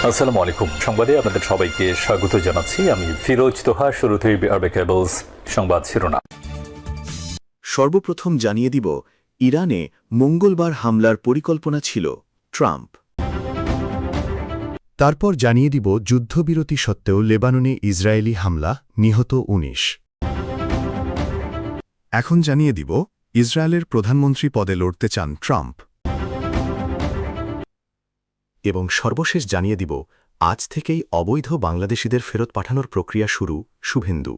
আসসালামু আলাইকুম। সংবাদে আপনাদের সবাইকে স্বাগত জানাচ্ছি। আমি ফিরোজ তোহা। শুরুতেই বিআরবি কেবলস সংবাদ শিরোনাম। সর্বপ্রথম জানিয়ে দিব, ইরানে মঙ্গলবার হামলার পরিকল্পনা ছিল ট্রাম্প। তারপর জানিয়ে দিব, যুদ্ধবিরতি সত্ত্বেও লেবাননে ইসরায়েলি হামলা, নিহত ১৯। এখন জানিয়ে দিব, ইসরায়েলের প্রধানমন্ত্রী পদে লড়তে চান ট্রাম্প। এবং সর্বশেষ জানিয়ে দিব, আজ থেকেই অবৈধ বাংলাদেশিদের ফেরত পাঠানোর প্রক্রিয়া শুরু, শুভেন্দু।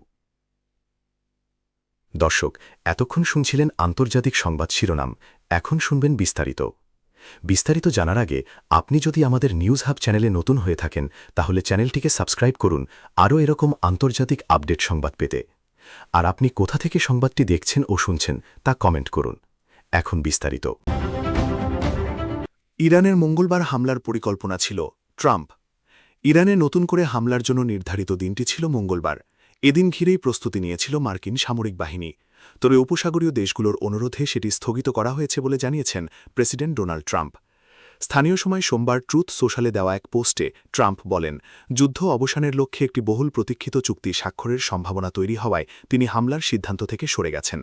দর্শক, এতক্ষণ শুনছিলেন আন্তর্জাতিক সংবাদ শিরোনাম। এখন শুনবেন বিস্তারিত। বিস্তারিত জানার আগে আপনি যদি আমাদের নিউজ হাব চ্যানেলে নতুন হয়ে থাকেন, তাহলে চ্যানেলটিকে সাবস্ক্রাইব করুন আরও এরকম আন্তর্জাতিক আপডেট সংবাদ পেতে। আর আপনি কোথা থেকে সংবাদটি দেখছেন ও শুনছেন তা কমেন্ট করুন। এখন বিস্তারিত। ইরানের মঙ্গলবার হামলার পরিকল্পনা ছিল ট্রাম্প। ইরানে নতুন করে হামলার জন্য নির্ধারিত দিনটি ছিল মঙ্গলবার। এদিন ঘিরেই প্রস্তুতি নিয়েছিল মার্কিন সামরিক বাহিনী। তবে উপসাগরীয় দেশগুলোর অনুরোধে সেটি স্থগিত করা হয়েছে বলে জানিয়েছেন প্রেসিডেন্ট ডোনাল্ড ট্রাম্প। স্থানীয় সময় সোমবার ট্রুথ সোশ্যালে দেওয়া এক পোস্টে ট্রাম্প বলেন, যুদ্ধ অবসানের লক্ষ্যে একটি বহুল প্রতীক্ষিত চুক্তি স্বাক্ষরের সম্ভাবনা তৈরি হওয়ায় তিনি হামলার সিদ্ধান্ত থেকে সরে গেছেন।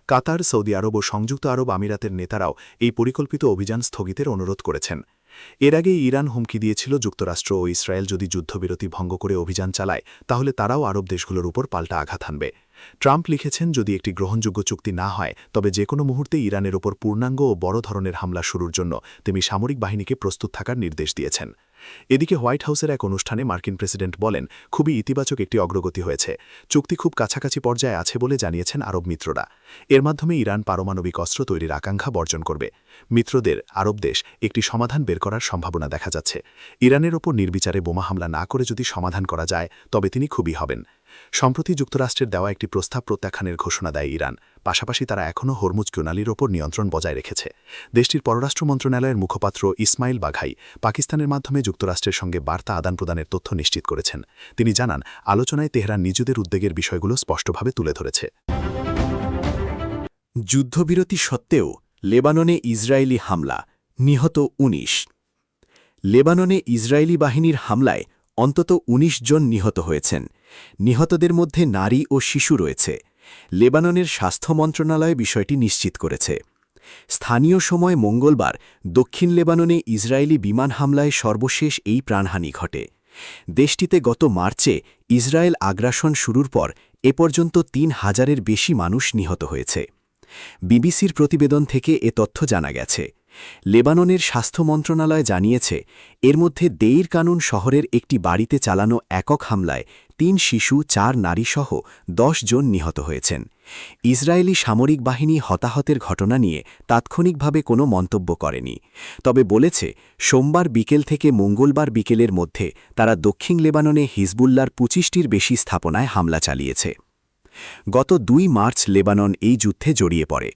কাতার, সৌদি আরব ও সংযুক্ত আরব আমিরাতের নেতারাও এই পরিকল্পিত অভিযান স্থগিতের অনুরোধ করেছেন। এর আগে ইরান হুমকি দিয়েছিল, যুক্তরাষ্ট্র ও ইসরায়েল যদি যুদ্ধবিরতি ভঙ্গ করে অভিযান চালায়, তাহলে তারাও আরব দেশগুলোর উপর পাল্টা আঘাত হানবে। ট্রাম্প লিখেছেন, যদি একটি গ্রহণযোগ্য চুক্তি না হয়, তবে যে কোনো মুহূর্তে ইরানের ওপর পূর্ণাঙ্গ ও বড় ধরনের হামলা শুরুর জন্য তিনি সামরিক বাহিনীকে প্রস্তুত থাকার নির্দেশ দিয়েছেন। এদিকে হোয়াইট হাউসের এক অনুষ্ঠানে মার্কিন প্রেসিডেন্ট বলেন, খুবই ইতিবাচক একটি অগ্রগতি হয়েছে। চুক্তি খুব কাছাকাছি পর্যায়ে আছে বলে জানিয়েছেন আরব মিত্ররা। এর মাধ্যমে ইরান পারমাণবিক অস্ত্র তৈরির আকাঙ্ক্ষা বর্জন করবে। মিত্রদের আরব দেশ একটি সমাধান বের করার সম্ভাবনা দেখা যাচ্ছে। ইরানের ওপর নির্বিচারে বোমা হামলা না করে যদি সমাধান করা যায়, তবে তিনি খুবই হবেন। সম্প্রতি যুক্তরাষ্ট্রের দেওয়া একটি প্রস্তাব প্রত্যাখ্যানের ঘোষণা দেয় ইরান। পাশাপাশি তারা এখনও হরমুজ প্রণালীর ওপর নিয়ন্ত্রণ বজায় রেখেছে। দেশটির পররাষ্ট্র মন্ত্রণালয়ের মুখপাত্র ইসমাইল বাঘাই পাকিস্তানের মাধ্যমে যুক্তরাষ্ট্রের সঙ্গে বার্তা আদান প্রদানের তথ্য নিশ্চিত করেছেন। তিনি জানান, আলোচনায় তেহরান নিজেদের উদ্বেগের বিষয়গুলো স্পষ্টভাবে তুলে ধরেছে। যুদ্ধবিরতি সত্ত্বেও লেবাননে ইসরায়েলি হামলা, নিহত ১৯। লেবাননে ইসরায়েলি বাহিনীর হামলায় অন্তত ১৯ জন নিহত হয়েছেন। নিহতদের মধ্যে নারী ও শিশু রয়েছে। লেবাননের স্বাস্থ্য মন্ত্রণালয় বিষয়টি নিশ্চিত করেছে। স্থানীয় সময় মঙ্গলবার দক্ষিণ লেবাননে ইসরায়েলি বিমান হামলায় সর্বশেষ এই প্রাণহানি ঘটে। দেশটিতে গত মার্চে ইসরায়েল আগ্রাসন শুরুর পর এ পর্যন্ত ৩,০০০-এর বেশি মানুষ নিহত হয়েছে। বিবিসির প্রতিবেদন থেকে এ তথ্য জানা গেছে। লেবাননের স্বাস্থ্য মন্ত্রণালয় জানিয়েছে, এর মধ্যে দেইর কানুন শহরের একটি বাড়িতে চালানো একক হামলায় ৩ শিশু, ৪ নারীসহ ১০ জন নিহত হয়েছেন। ইসরায়েলি সামরিক বাহিনী হতাহতের ঘটনা নিয়ে তাৎক্ষণিকভাবে কোনো মন্তব্য করেনি, তবে বলেছে সোমবার বিকেল থেকে মঙ্গলবার বিকেলের মধ্যে তারা দক্ষিণ লেবাননে হিজবুল্লার ২৫টির বেশি স্থাপনায় হামলা চালিয়েছে। গত ২ মার্চ লেবানন এই যুদ্ধে জড়িয়ে পড়ে।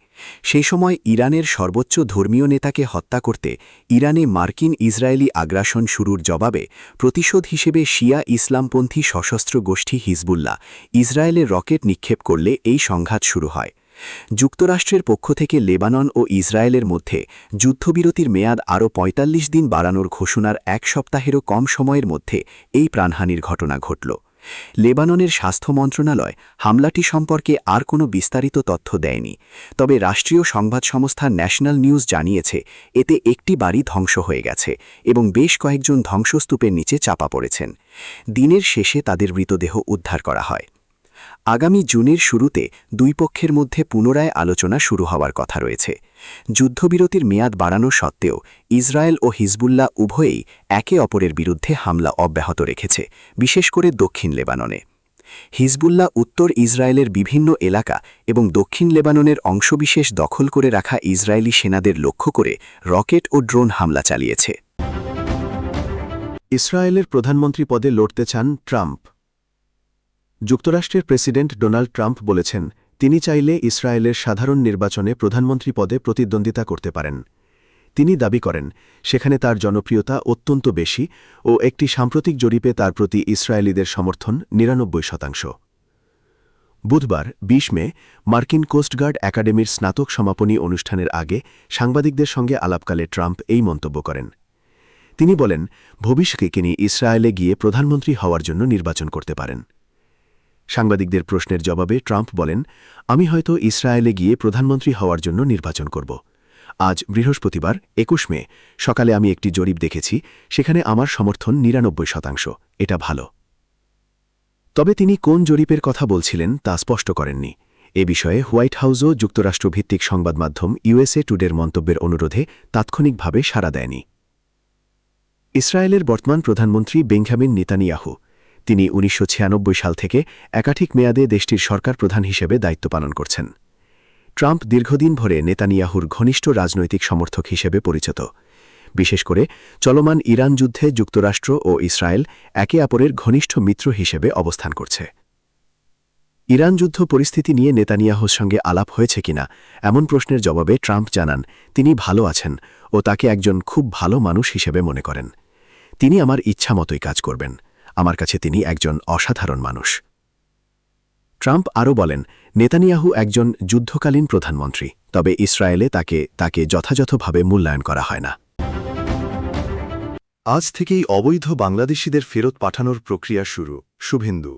সেই সময় ইরানের সর্বোচ্চ ধর্মীয় নেতাকে হত্যা করতে ইরানে মার্কিন ইসরায়েলি আগ্রাসন শুরুর জবাবে প্রতিশোধ হিসেবে শিয়া ইসলামপন্থী সশস্ত্র গোষ্ঠী হিজবুল্লাহ ইসরায়েলে রকেট নিক্ষেপ করলে এই সংঘাত শুরু হয়। যুক্তরাষ্ট্রের পক্ষ থেকে লেবানন ও ইসরায়েলের মধ্যে যুদ্ধবিরতির মেয়াদ আরও ৪৫ দিন বাড়ানোর ঘোষণার এক সপ্তাহেরও কম সময়ের মধ্যে এই প্রাণহানির ঘটনা ঘটল। লেবাননের স্বাস্থ্য মন্ত্রণালয় হামলাটি সম্পর্কে আর কোনো বিস্তারিত তথ্য দেয়নি, তবে রাষ্ট্রীয় সংবাদ সংস্থা ন্যাশনাল নিউজ জানিয়েছে, এতে একটি বাড়ি ধ্বংস হয়ে গেছে এবং বেশ কয়েকজন ধ্বংসস্তূপের নিচে চাপা পড়েছেন। দিনের শেষে তাদের মৃতদেহ উদ্ধার করা হয়। আগামী জুনের শুরুতে দুই পক্ষের মধ্যে পুনরায় আলোচনা শুরু হওয়ার কথা রয়েছে। যুদ্ধবিরতির মেয়াদ বাড়ানো সত্ত্বেও ইসরায়েল ও হিজবুল্লাহ উভয়েই একে অপরের বিরুদ্ধে হামলা অব্যাহত রেখেছে, বিশেষ করে দক্ষিণ লেবাননে। হিজবুল্লাহ উত্তর ইসরায়েলের বিভিন্ন এলাকা এবং দক্ষিণ লেবাননের অংশবিশেষ দখল করে রাখা ইসরায়েলি সেনাদের লক্ষ্য করে রকেট ও ড্রোন হামলা চালিয়েছে। ইসরায়েলের প্রধানমন্ত্রী পদে লড়তে চান ট্রাম্প। যুক্তরাষ্ট্রের প্রেসিডেন্ট ডোনাল্ড ট্রাম্প বলেছেন, তিনি চাইলে ইসরায়েলের সাধারণ নির্বাচনে প্রধানমন্ত্রী পদে প্রতিদ্বন্দ্বিতা করতে পারেন। তিনি দাবি করেন, সেখানে তার জনপ্রিয়তা অত্যন্ত বেশি ও একটি সাম্প্রতিক জরিপে তার প্রতি ইসরায়েলিদের সমর্থন ৯৯%। বুধবার ২০ মে মার্কিন কোস্টগার্ড একাডেমির স্নাতক সমাপনী অনুষ্ঠানের আগে সাংবাদিকদের সঙ্গে আলাপকালে ট্রাম্প এই মন্তব্য করেন। তিনি বলেন ভবিষ্যতে তিনি ইসরায়েলে গিয়ে প্রধানমন্ত্রী হওয়ার জন্য নির্বাচন করতে পারেন। সাংবাদিকদের প্রশ্নের জবাবে ট্রাম্প বলেন, আমি হয়তো ইসরায়েলে গিয়ে প্রধানমন্ত্রী হওয়ার জন্য নির্বাচন করব। আজ বৃহস্পতিবার ২১ মে সকালে আমি একটি জরিপ দেখেছি, সেখানে আমার সমর্থন ৯৯%। এটা ভালো। তবে তিনি কোন জরিপের কথা বলছিলেন তা স্পষ্ট করেননি। এ বিষয়ে হোয়াইট হাউসও যুক্তরাষ্ট্রভিত্তিক সংবাদ মাধ্যম ইউএসএ টুডের মন্তব্যের অনুরোধে তাৎক্ষণিকভাবে সাড়া দেয়নি। ইসরায়েলের বর্তমান প্রধানমন্ত্রী বেঞ্জামিন নেতানিয়াহু, তিনি ১৯৯৬ সাল থেকে একাধিক মেয়াদে দেশটির সরকার প্রধান হিসেবে দায়িত্ব পালন করছেন। ট্রাম্প দীর্ঘদিন ধরে নেতানিয়াহুর ঘনিষ্ঠ রাজনৈতিক সমর্থক হিসেবে পরিচিত। বিশেষ করে চলমান ইরান যুদ্ধে যুক্তরাষ্ট্র ও ইসরায়েল একে অপরের ঘনিষ্ঠ মিত্র হিসেবে অবস্থান করছে। ইরান যুদ্ধ পরিস্থিতি নিয়ে নেতানিয়াহুর সঙ্গে আলাপ হয়েছে কিনা এমন প্রশ্নের জবাবে ট্রাম্প জানান, তিনি ভালো আছেন ও তাকে একজন খুব ভালো মানুষ হিসেবে মনে করেন। তিনি আমার ইচ্ছামতোই কাজ করবেন। আমার কাছে তিনি একজন অসাধারণ মানুষ। ট্রাম্প আরও বলেন, নেতানিয়াহু একজন যুদ্ধকালীন প্রধানমন্ত্রী, তবে ইসরায়েলে তাকে যথাযথভাবে মূল্যায়ন করা হয় না। আজ থেকেই অবৈধ বাংলাদেশিদের ফেরত পাঠানোর প্রক্রিয়া শুরু। শুভেন্দু।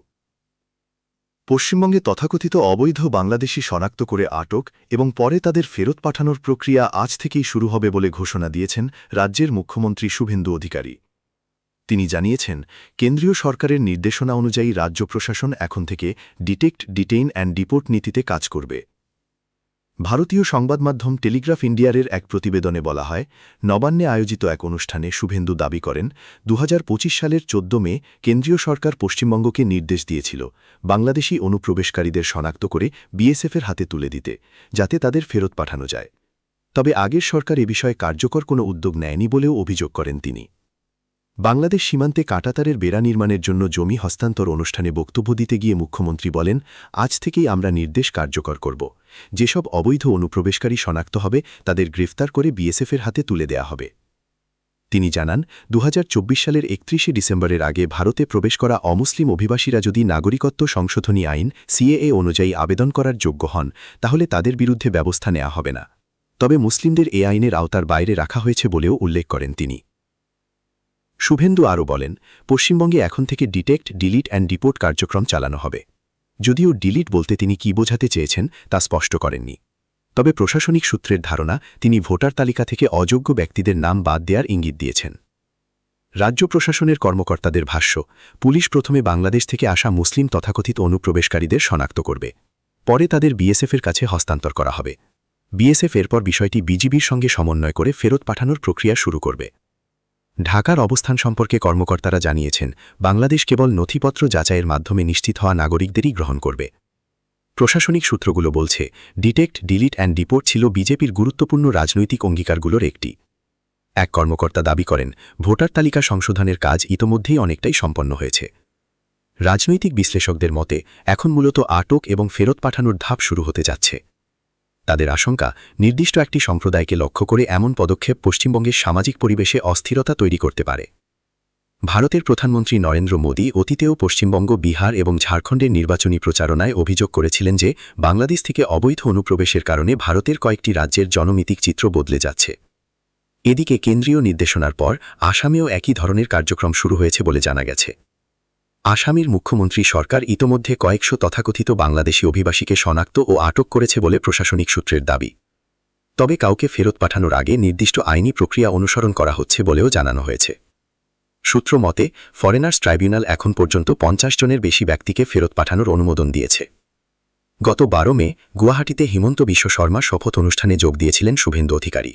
পশ্চিমবঙ্গে তথাকথিত অবৈধ বাংলাদেশি শনাক্ত করে আটক এবং পরে তাদের ফেরত পাঠানোর প্রক্রিয়া আজ থেকেই শুরু হবে বলে ঘোষণা দিয়েছেন রাজ্যের মুখ্যমন্ত্রী শুভেন্দু অধিকারী। তিনি জানিয়েছেন, কেন্দ্রীয় সরকারের নির্দেশনা অনুযায়ী রাজ্য প্রশাসন এখন থেকে ডিটেক্ট, ডিটেইন অ্যান্ড ডিপোর্ট নীতিতে কাজ করবে। ভারতীয় সংবাদ মাধ্যম টেলিগ্রাফ ইন্ডিয়ার এক প্রতিবেদনে বলা হয়, নবান্নে আয়োজিত এক অনুষ্ঠানে শুভেন্দু দাবি করেন, ২০২৫ সালের ১৪ মে কেন্দ্রীয় সরকার পশ্চিমবঙ্গকে নির্দেশ দিয়েছিল বাংলাদেশি অনুপ্রবেশকারীদের শনাক্ত করে বিএসএফের হাতে তুলে দিতে, যাতে তাদের ফেরত পাঠানো যায়। তবে আগের সরকার এ বিষয়ে কার্যকর কোনো উদ্যোগ নেয়নি বলেও অভিযোগ করেন তিনি। বাংলাদেশ সীমান্তে কাঁটাতারের বেড়া নির্মাণের জন্য জমি হস্তান্তর অনুষ্ঠানে বক্তব্য দিতে গিয়ে মুখ্যমন্ত্রী বলেন, আজ থেকেই আমরা নির্দেশ কার্যকর করব। যেসব অবৈধ অনুপ্রবেশকারী শনাক্ত হবে তাদের গ্রেফতার করে বিএসএফের হাতে তুলে দেয়া হবে। তিনি জানান, ২০২৪ সালের ৩১ ডিসেম্বরের আগে ভারতে প্রবেশ করা অমুসলিম অভিবাসীরা যদি নাগরিকত্ব সংশোধনী আইন সিএএ অনুযায়ী আবেদন করার যোগ্য হন, তাহলে তাদের বিরুদ্ধে ব্যবস্থা নেওয়া হবে না। তবে মুসলিমদের এ আইনের আওতার বাইরে রাখা হয়েছে বলেও উল্লেখ করেন তিনি। শুভেন্দু আরও বলেন, পশ্চিমবঙ্গে এখন থেকে ডিটেক্ট, ডিলিট অ্যান্ড ডিপোর্ট কার্যক্রম চালানো হবে। যদিও ডিলিট বলতে তিনি কী বোঝাতে চেয়েছেন তা স্পষ্ট করেননি। তবে প্রশাসনিক সূত্রের ধারণা, তিনি ভোটার তালিকা থেকে অযোগ্য ব্যক্তিদের নাম বাদ দেওয়ার ইঙ্গিত দিয়েছেন। রাজ্য প্রশাসনের কর্মকর্তাদের ভাষ্য, পুলিশ প্রথমে বাংলাদেশ থেকে আসা মুসলিম তথাকথিত অনুপ্রবেশকারীদের শনাক্ত করবে। পরে তাদের বিএসএফের কাছে হস্তান্তর করা হবে। বিএসএফ এরপর বিষয়টি বিজিবির সঙ্গে সমন্বয় করে ফেরত পাঠানোর প্রক্রিয়া শুরু করবে। ঢাকার অবস্থান সম্পর্কে কর্মকর্তারা জানিয়েছেন, বাংলাদেশ কেবল নথিপত্র যাচাইয়ের মাধ্যমে নিশ্চিত হওয়া নাগরিকদেরই গ্রহণ করবে। প্রশাসনিক সূত্রগুলো বলছে, ডিটেক্ট, ডিলিট অ্যান্ড ডিপোর্ট ছিল বিজেপির গুরুত্বপূর্ণ রাজনৈতিক অঙ্গীকারগুলোর একটি। এক কর্মকর্তা দাবি করেন, ভোটার তালিকা সংশোধনের কাজ ইতোমধ্যেই অনেকটাই সম্পন্ন হয়েছে। রাজনৈতিক বিশ্লেষকদের মতে এখন মূলত আটক এবং ফেরত পাঠানোর ধাপ শুরু হতে যাচ্ছে। তাদের আশঙ্কা, নির্দিষ্ট একটি সম্প্রদায়কে লক্ষ্য করে এমন পদক্ষেপ পশ্চিমবঙ্গের সামাজিক পরিবেশে অস্থিরতা তৈরি করতে পারে। ভারতের প্রধানমন্ত্রী নরেন্দ্র মোদী অতীতেও পশ্চিমবঙ্গ, বিহার এবং ঝাড়খণ্ডের নির্বাচনী প্রচারণায় অভিযোগ করেছিলেন যে বাংলাদেশ থেকে অবৈধ অনুপ্রবেশের কারণে ভারতের কয়েকটি রাজ্যের জনমিতিক চিত্র বদলে যাচ্ছে। এদিকে কেন্দ্রীয় নির্দেশনার পর আসামেও একই ধরনের কার্যক্রম শুরু হয়েছে বলে জানা গেছে। আসামের মুখ্যমন্ত্রী সরকার ইতোমধ্যে কয়েকশো তথাকথিত বাংলাদেশি অভিবাসীকে শনাক্ত ও আটক করেছে বলে প্রশাসনিক সূত্রের দাবি। তবে কাউকে ফেরত পাঠানোর আগে নির্দিষ্ট আইনি প্রক্রিয়া অনুসরণ করা হচ্ছে বলেও জানানো হয়েছে। সূত্র মতে, ফরেনার্স ট্রাইব্যুনাল এখন পর্যন্ত ৫০ জনের বেশি ব্যক্তিকে ফেরত পাঠানোর অনুমোদন দিয়েছে। গত ১২ মে গুয়াহাটিতে হিমন্ত বিশ্ব শর্মা শপথ অনুষ্ঠানে যোগ দিয়েছিলেন শুভেন্দু অধিকারী।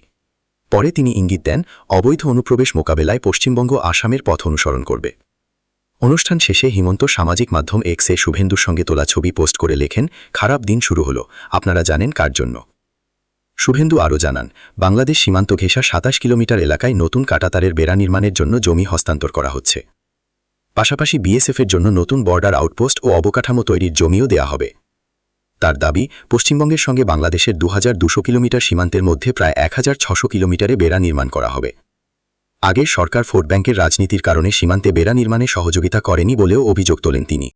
পরে তিনি ইঙ্গিত দেন, অবৈধ অনুপ্রবেশ মোকাবেলায় পশ্চিমবঙ্গ আসামের পথ অনুসরণ করবে। অনুষ্ঠান শেষে হিমন্ত সামাজিক মাধ্যম এক্সে শুভেন্দুর সঙ্গে তোলা ছবি পোস্ট করে লেখেন, খারাপ দিন শুরু হলো, আপনারা জানেন কার জন্য। শুভেন্দু আরও জানান, বাংলাদেশ সীমান্ত ঘেঁষা ২৭ কিলোমিটার এলাকায় নতুন কাঁটাতারের বেড়া নির্মাণের জন্য জমি হস্তান্তর করা হচ্ছে। পাশাপাশি বিএসএফের জন্য নতুন বর্ডার আউটপোস্ট ও অবকাঠামো তৈরির জমিও দেয়া হবে। তার দাবি, পশ্চিমবঙ্গের সঙ্গে বাংলাদেশের ২২০০ কিলোমিটার সীমান্তের মধ্যে প্রায় ১৬০০ কিলোমিটারে বেড়া নির্মাণ করা হবে। আগের সরকার ভোট ব্যাংকের রাজনীতির কারণে সীমান্তে বেড়া নির্মাণে সহযোগিতা করেনি বলেও অভিযোগ তোলেন তিনি।